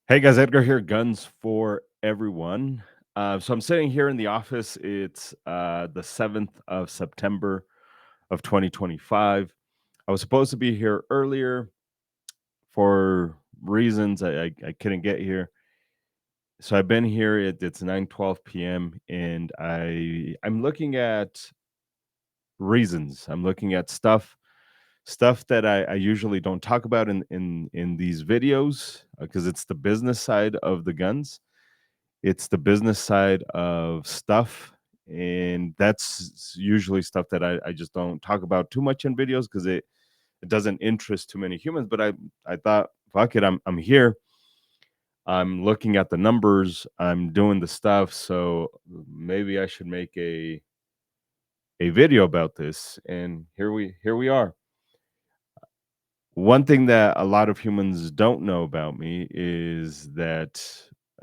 Hey guys, Edgar here, Guns for Everyone. So I'm sitting here in the office. It's the 7th of September of 2025. I was supposed to be here earlier for reasons I couldn't get here. So I've been here. It's 9:12 p.m. and I'm looking at reasons. I'm looking at stuff that I usually don't talk about in these videos because it's the business side of the guns. It's the business side of stuff, and that's usually stuff that I just don't talk about too much in videos because it doesn't interest too many humans. But I thought, fuck it, I'm here. I'm looking at the numbers. I'm doing the stuff. So maybe I should make a video about this. And here we are. One thing that a lot of humans don't know about me is that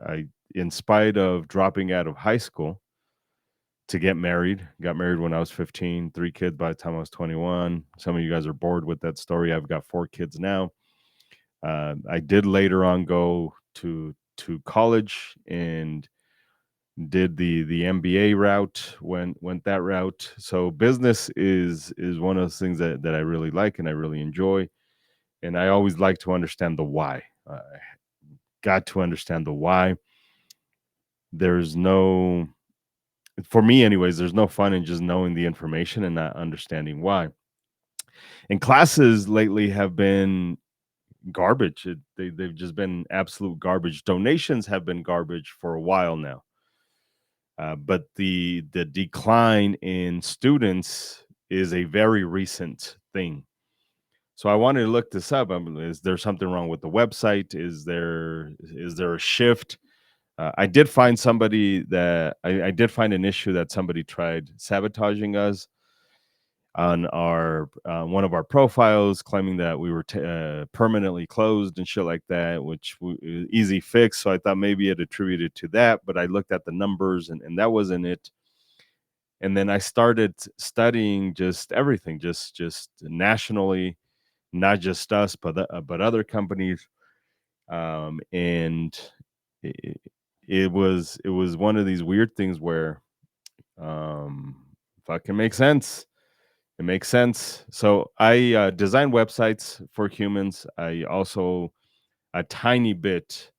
I, in spite of dropping out of high school to get married. Got married when I was 15, 3 kids by the time I was 21. Some of you guys are bored with that story. I've got 4 kids now. I did later on go to college and did the MBA route, went that route. So business is one of those things that I really like and I really enjoy. And I always like to understand the why. Got to understand the why. There's no For me anyways, there's no fun in just knowing the information and not understanding why. And classes lately have been garbage. They've just been absolute garbage. Donations have been garbage for a while now. But the decline in students is a very recent thing. So I wanted to look this up. Is there something wrong with the website? Is there a shift? I did find I did find an issue that somebody tried sabotaging us on our one of our profiles, claiming that we were permanently closed and shit like that, which easy fix. So I thought maybe it attributed to that, but I looked at the numbers and that wasn't it. And then I started studying just everything, just nationally, not just us, but other companies. And it, it was one of these weird things where um, fucking makes sense. It makes sense. So I design websites for humans. I also a tiny bit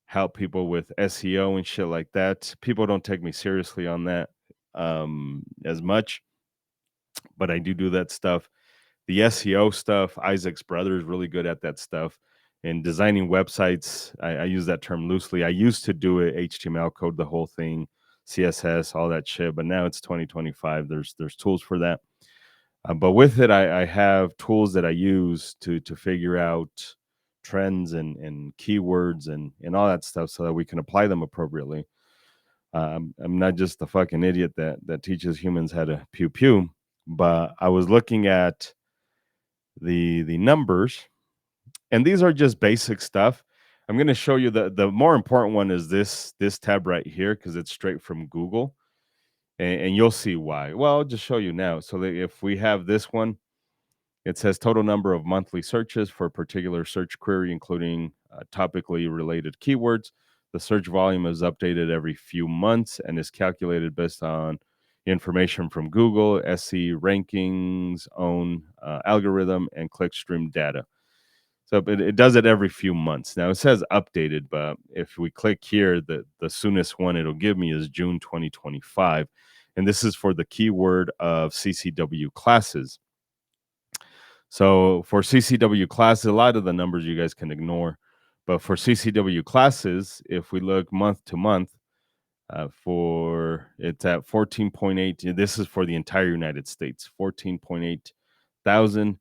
help people with SEO and shit like that. People don't take me seriously on that as much, but I do that stuff. The SEO stuff, Isaac's brother is really good at that stuff. And designing websites, I use that term loosely. I used to do it HTML code, the whole thing, CSS, all that shit. But now it's 2025. There's tools for that. But with it, I have tools that I use to figure out trends and keywords and all that stuff so that we can apply them appropriately. I'm not just the fucking idiot that teaches humans how to pew pew, but I was looking at the numbers, and these are just basic stuff. I'm going to show you the more important one is this tab right here because it's straight from Google, and you'll see why. Well, I'll just show you now. So that if we have this one, it says total number of monthly searches for a particular search query, including topically related keywords. The search volume is updated every few months and is calculated based on information from Google, SE rankings, own algorithm, and clickstream data. So it does it every few months. Now it says updated, but if we click here, the soonest one it'll give me is June 2025. And this is for the keyword of CCW classes. So for CCW classes, a lot of the numbers you guys can ignore. But for CCW classes, if we look month to month, for it's at 14.8. This is for the entire United States, 14.8 thousand.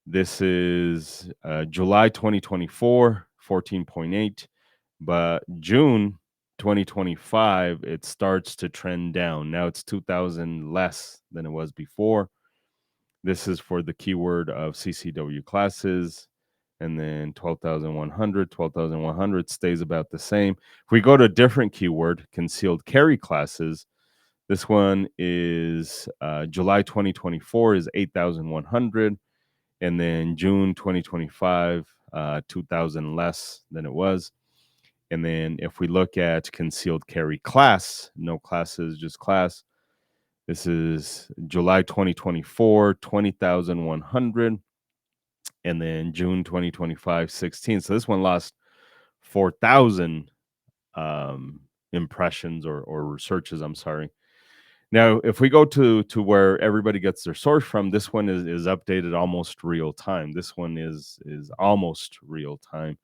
This is July 2024, 14.8. But June 2025, it starts to trend down. Now it's 2,000 less than it was before. This is for the keyword of CCW classes. And then 12,100 stays about the same. If we go to a different keyword, concealed carry classes, this one is July 2024 is 8,100. And then June 2025, 2,000 less than it was. And then if we look at concealed carry class, no classes, just class, this is July 2024, 20,100. And then June 2025, 16. So this one lost 4,000 impressions or searches. I'm sorry. Now, if we go to where everybody gets their source from, this one is updated almost real time. This one is almost real time.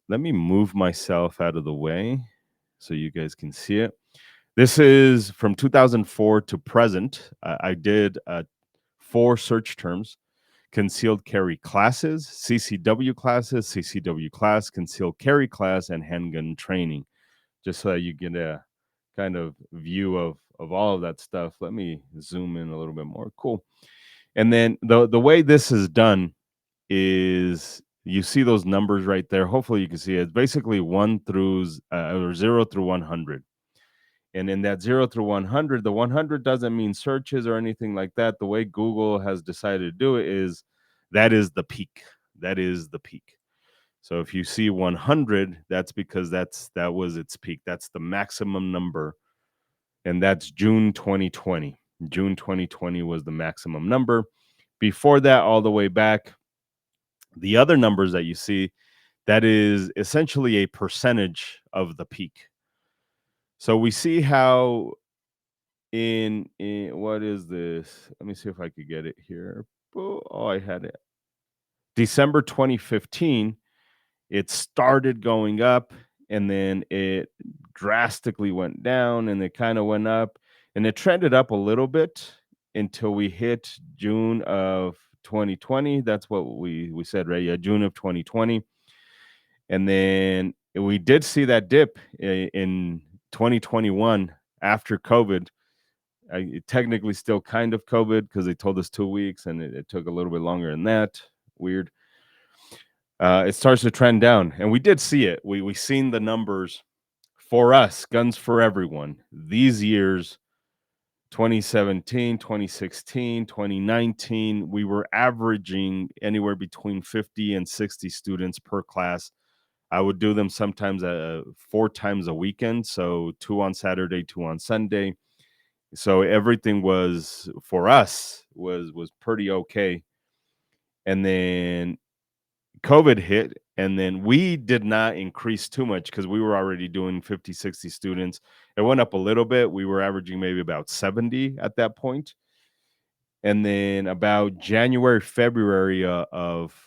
Let me move myself out of the way so you guys can see it. This is from 2004 to present. I did 4 search terms: concealed carry classes, CCW class, concealed carry class, and handgun training. Just so that you get a kind of view of all of that stuff. Let me zoom in a little bit more. Cool. And then the way this is done is you see those numbers right there. Hopefully you can see it. It's basically 1 through or 0 through 100. And in that 0 through 100, the 100 doesn't mean searches or anything like that. The way Google has decided to do it is that is the peak. That is the peak. So if you see 100, that's because that was its peak. That's the maximum number. And that's June 2020. June 2020 was the maximum number. Before that, all the way back, the other numbers that you see, that is essentially a percentage of the peak. So we see how in what is this? Let me see if I could get it here. Oh, I had it. December 2015, it started going up and then it drastically went down and it kind of went up and it trended up a little bit until we hit June of 2020. That's what we said, right? Yeah, June of 2020. And then we did see that dip in 2021 after COVID. Technically still kind of COVID because they told us 2 weeks and it took a little bit longer than that. Weird. It starts to trend down, and we did see it. We seen the numbers for us, guns for everyone. These years, 2017, 2016, 2019, we were averaging anywhere between 50 and 60 students per class. I would do them sometimes 4 times a weekend, so 2 on Saturday, 2 on Sunday. So everything was for us was pretty okay. And then COVID hit, and then we did not increase too much because we were already doing 50, 60 students. It went up a little bit. We were averaging maybe about 70 at that point. And then about January, February of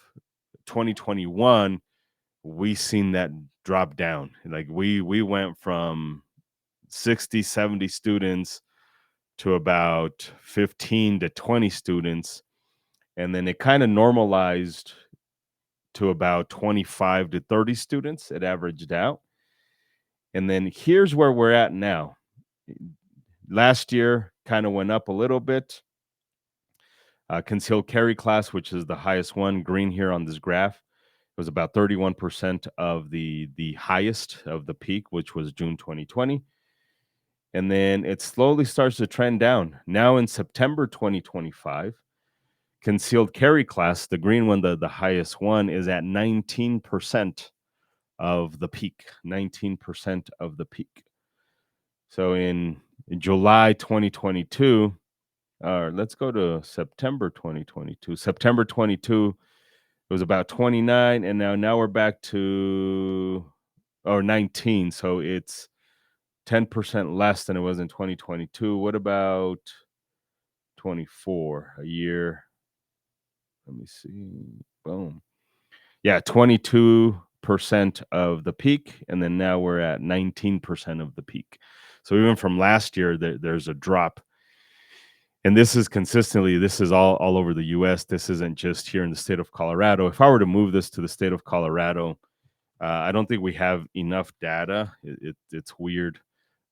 2021, we seen that drop down. Like we went from 60, 70 students to about 15 to 20 students. And then it kind of normalized to about 25 to 30 students. It averaged out. And then here's where we're at now. Last year kind of went up a little bit. Concealed carry class, which is the highest one, green here on this graph, it was about 31% of the highest of the peak, which was June 2020. And then it slowly starts to trend down. Now in September 2025, concealed carry class, the green one, the highest one, is at 19% of the peak. 19% of the peak. So in July 2022, let's go to September 2022. September 22, it was about 29, and now we're back to 19. So it's 10% less than it was in 2022. What about 24? A year. Let me see. Boom. Yeah, 22% of the peak, and then now we're at 19% of the peak. So even from last year, there's a drop. And this is consistently, this is all over the US. This isn't just here in the state of Colorado. If I were to move this to the state of Colorado, I don't think we have enough data. It's weird,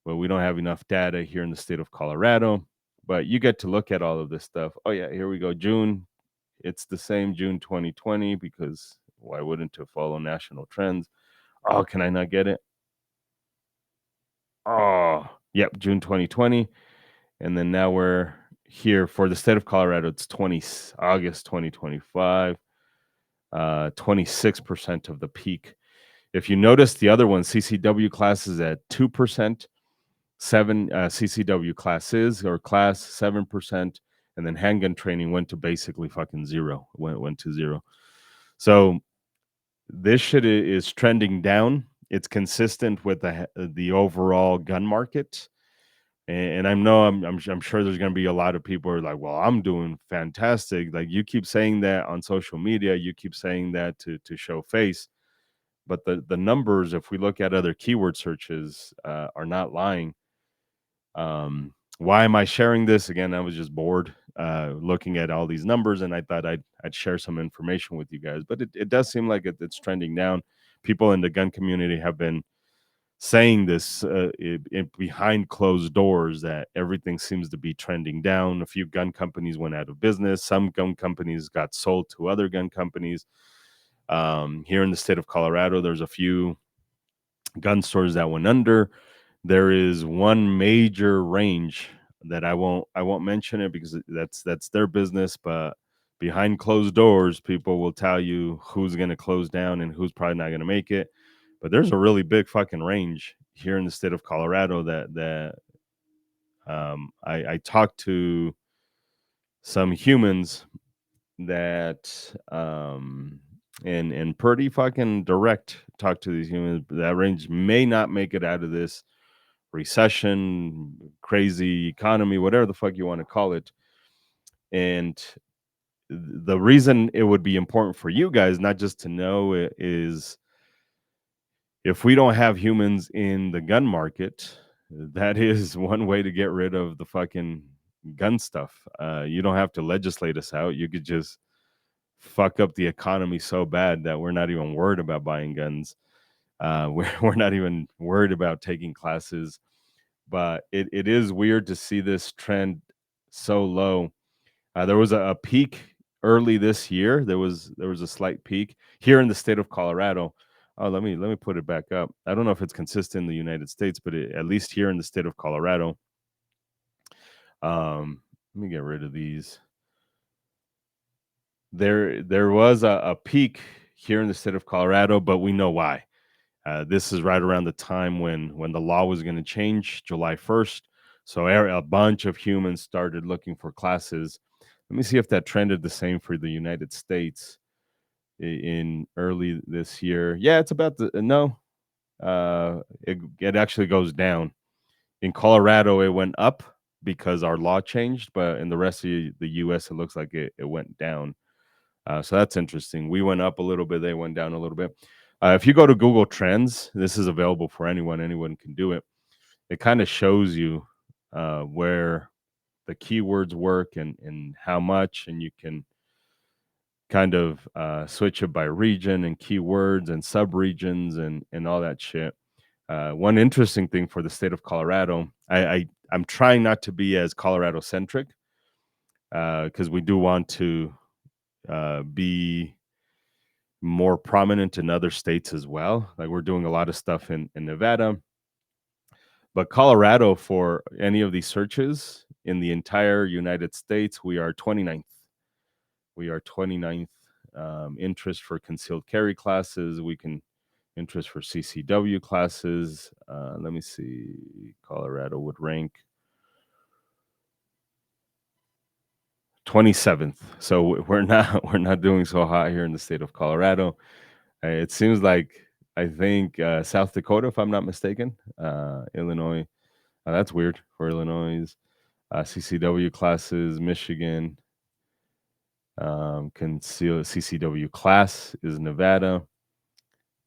but we don't have enough data here in the state of Colorado. But you get to look at all of this stuff. Oh, yeah, here we go. June. It's the same June 2020 because why wouldn't it follow national trends? Oh, can I not get it? Oh, yep, June 2020. And then now we're here for the state of Colorado. It's August 2025, 26% of the peak. If you notice the other one, CCW class is at 2%, seven CCW classes or class 7%, and then handgun training went to basically fucking zero. Went to zero. So this shit is trending down. It's consistent with the overall gun market. And I know I'm sure there's going to be a lot of people who are like, well, I'm doing fantastic. Like you keep saying that on social media, you keep saying that to show face, but the numbers, if we look at other keyword searches, are not lying. Why am I sharing this? Again, I was just bored looking at all these numbers, and I thought I'd share some information with you guys. But it does seem like it's trending down. People in the gun community have been saying this behind closed doors that everything seems to be trending down. A few gun companies went out of business. Some gun companies got sold to other gun companies. Here in the state of Colorado, there's a few gun stores that went under. There is one major range that I won't mention it because that's their business, but behind closed doors, people will tell you who's going to close down and who's probably not going to make it. But there's a really big fucking range here in the state of Colorado that I talked to some humans that and pretty fucking direct talk to these humans. That range may not make it out of this recession, crazy economy, whatever the fuck you want to call it. And the reason it would be important for you guys not just to know it is if we don't have humans in the gun market, that is one way to get rid of the fucking gun stuff. You don't have to legislate us out. You could just fuck up the economy so bad that we're not even worried about buying guns. We're not even worried about taking classes. But it is weird to see this trend so low. There was a peak early this year. There was a slight peak here in the state of Colorado. Oh, let me put it back up. I don't know if it's consistent in the United States, but at least here in the state of Colorado, let me get rid of these. There was a peak here in the state of Colorado, but we know why. This is right around the time when the law was going to change, July 1st. So a bunch of humans started looking for classes. Let me see if that trended the same for the United States in early this year. Yeah, it's about the no. It actually goes down. In Colorado, it went up because our law changed, but in the rest of the U.S., it looks like it went down. So that's interesting. We went up a little bit, they went down a little bit. If you go to Google Trends, this is available for anyone. Anyone can do it. It kind of shows you where the keywords work and how much, and you can kind of switch it by region and keywords and subregions and all that shit. One interesting thing for the state of Colorado, I'm trying not to be as Colorado centric because we do want to be more prominent in other states as well. Like we're doing a lot of stuff in Nevada, but Colorado for any of these searches in the entire United States, we are 29th. We are 29th. Interest for concealed carry classes. We can interest for CCW classes. Let me see. Colorado would rank 27th. So we're not doing so hot here in the state of Colorado. It seems like I think South Dakota, if I'm not mistaken, Illinois. That's weird for Illinois. CCW classes, Michigan. Conceal CCW class is Nevada.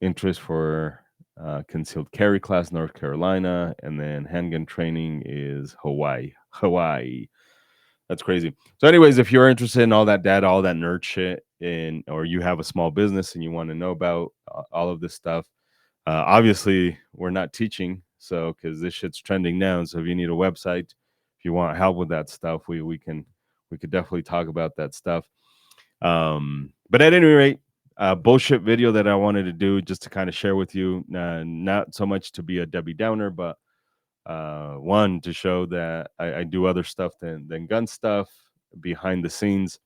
Interest for concealed carry class, North Carolina, and then handgun training is Hawaii. Hawaii. That's crazy. So, anyways, if you're interested in all that data, all that nerd shit, or you have a small business and you want to know about all of this stuff, obviously we're not teaching, so because this shit's trending now. So if you need a website, if you want help with that stuff, we could definitely talk about that stuff. But at any rate, bullshit video that I wanted to do just to kind of share with you, not so much to be a Debbie Downer, but one to show that I do other stuff than gun stuff behind the scenes,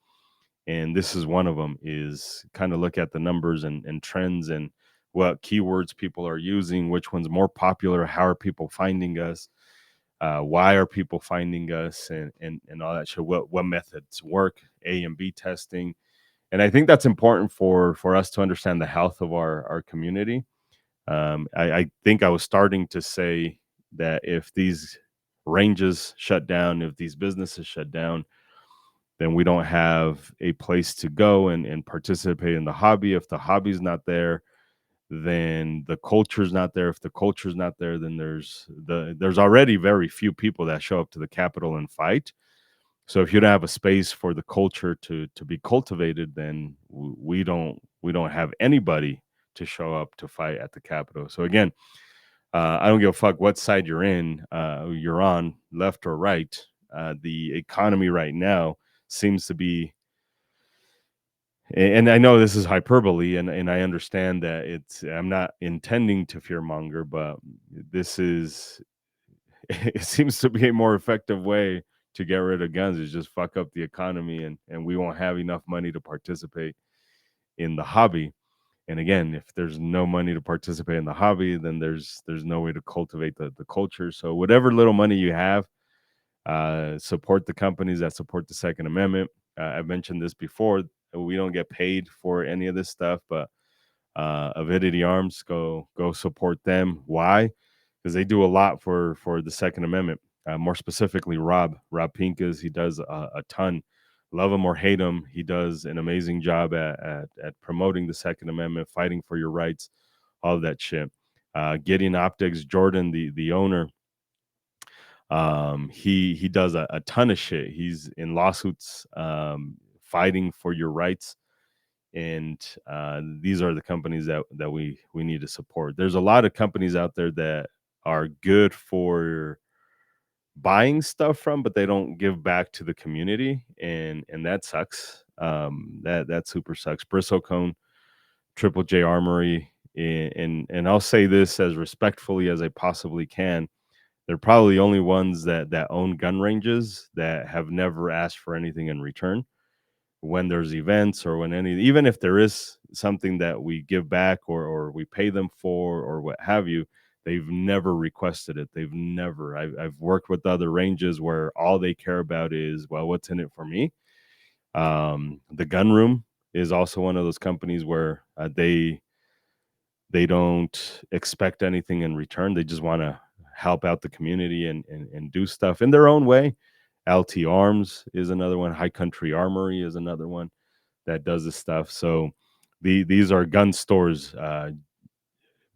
and this is one of them. Is kind of look at the numbers and trends and what keywords people are using, which one's more popular, how are people finding us, why are people finding us, and all that shit. What methods work, A and B testing, and I think that's important for us to understand the health of our community. I think I was starting to say that if these ranges shut down, if these businesses shut down, then we don't have a place to go and participate in the hobby. If the hobby's not there, then the culture's not there. If the culture's not there, then there's already very few people that show up to the Capitol and fight. So if you don't have a space for the culture to be cultivated, then we don't have anybody to show up to fight at the Capitol. So again, I don't give a fuck what side you're on, left or right. The economy right now seems to be, and I know this is hyperbole, and I understand that I'm not intending to fearmonger, but this is it seems to be a more effective way to get rid of guns is just fuck up the economy, and we won't have enough money to participate in the hobby. And again, if there's no money to participate in the hobby, then there's no way to cultivate the culture. So whatever little money you have, support the companies that support the Second Amendment. I've mentioned this before. We don't get paid for any of this stuff, but Avidity Arms, go support them. Why? Because they do a lot for the Second Amendment. More specifically, Rob Pincus, he does a ton. Love him or hate him, he does an amazing job at promoting the Second Amendment, fighting for your rights, all of that shit. Gideon Optics, Jordan, the owner, he does a ton of shit. He's in lawsuits, fighting for your rights, and these are the companies that we need to support. There's a lot of companies out there that are good for buying stuff from, but they don't give back to the community, and that sucks. That super sucks. Bristlecone, Triple J Armory, and I'll say this as respectfully as I possibly can. They're probably the only ones that own gun ranges that have never asked for anything in return when there's events, or when even if there is something that we give back, or we pay them for, or what have you. They've never requested it. They've never. I've worked with other ranges where all they care about is, well, what's in it for me. The Gun Room is also one of those companies where they don't expect anything in return. They just want to help out the community and do stuff in their own way. LT Arms is another one. High Country Armory is another one that does this stuff. So these are gun stores.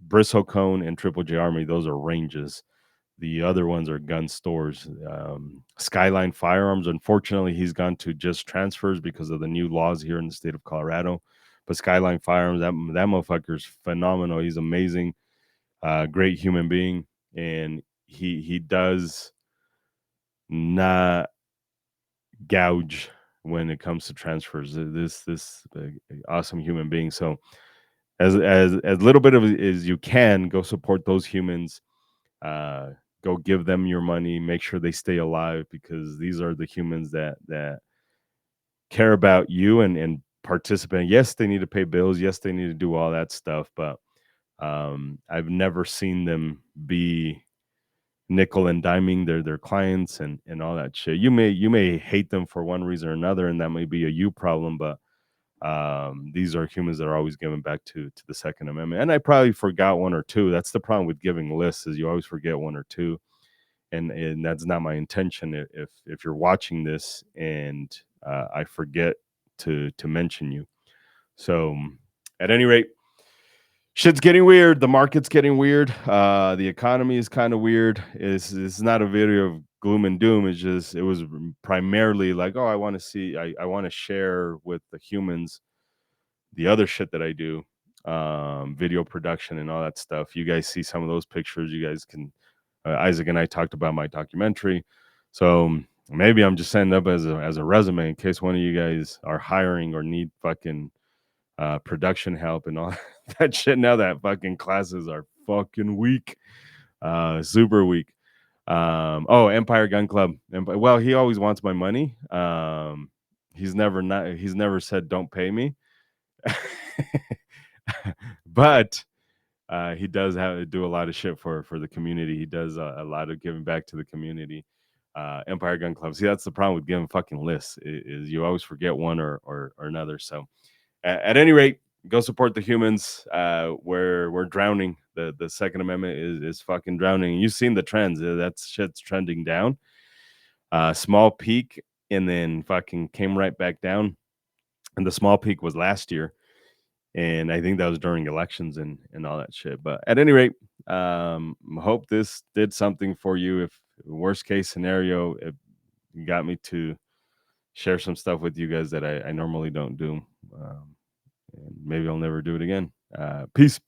Bristlecone and Triple J Armory, those are ranges. The other ones are gun stores. Skyline Firearms, unfortunately, he's gone to just transfers because of the new laws here in the state of Colorado. But Skyline Firearms, that motherfucker's phenomenal. He's amazing, great human being, and he does not gouge when it comes to transfers. This awesome human being. So as little bit of as you can, go support those humans. Uh, Go give them your money. Make sure they stay alive, because these are the humans that care about you and participate. Yes, they need to pay bills. Yes, they need to do all that stuff. But I've never seen them be nickel and diming their clients and all that shit. You may hate them for one reason or another, and that may be a you problem, but these are humans that are always giving back to the Second Amendment. And I probably forgot one or two. That's the problem with giving lists, is you always forget one or two, and that's not my intention. If you're watching this and I forget to mention you. So at any rate, shit's getting weird. The market's getting weird. The economy is kind of weird. It's not a video of gloom and doom. It was primarily like, oh, I want to see, I want to share with the humans the other shit that I do, video production and all that stuff. You guys see some of those pictures. You guys can, Isaac and I talked about my documentary. So maybe I'm just setting up as a resume in case one of you guys are hiring or need fucking production help and all that shit. Now that fucking classes are fucking weak, super weak. Empire Gun Club. Well, he always wants my money. He's never said don't pay me. But He does have do a lot of shit for the community. He does a lot of giving back to the community. Empire Gun Club. See, that's the problem with giving fucking lists is you always forget one or another. So at any rate, go support the humans. We're drowning. The Second Amendment is fucking drowning. You've seen the trends. That shit's trending down. Small peak and then fucking came right back down. And the small peak was last year, and I think that was during elections and all that shit. But at any rate, hope this did something for you. If worst case scenario, it got me to share some stuff with you guys that I normally don't do. And maybe I'll never do it again. Peace.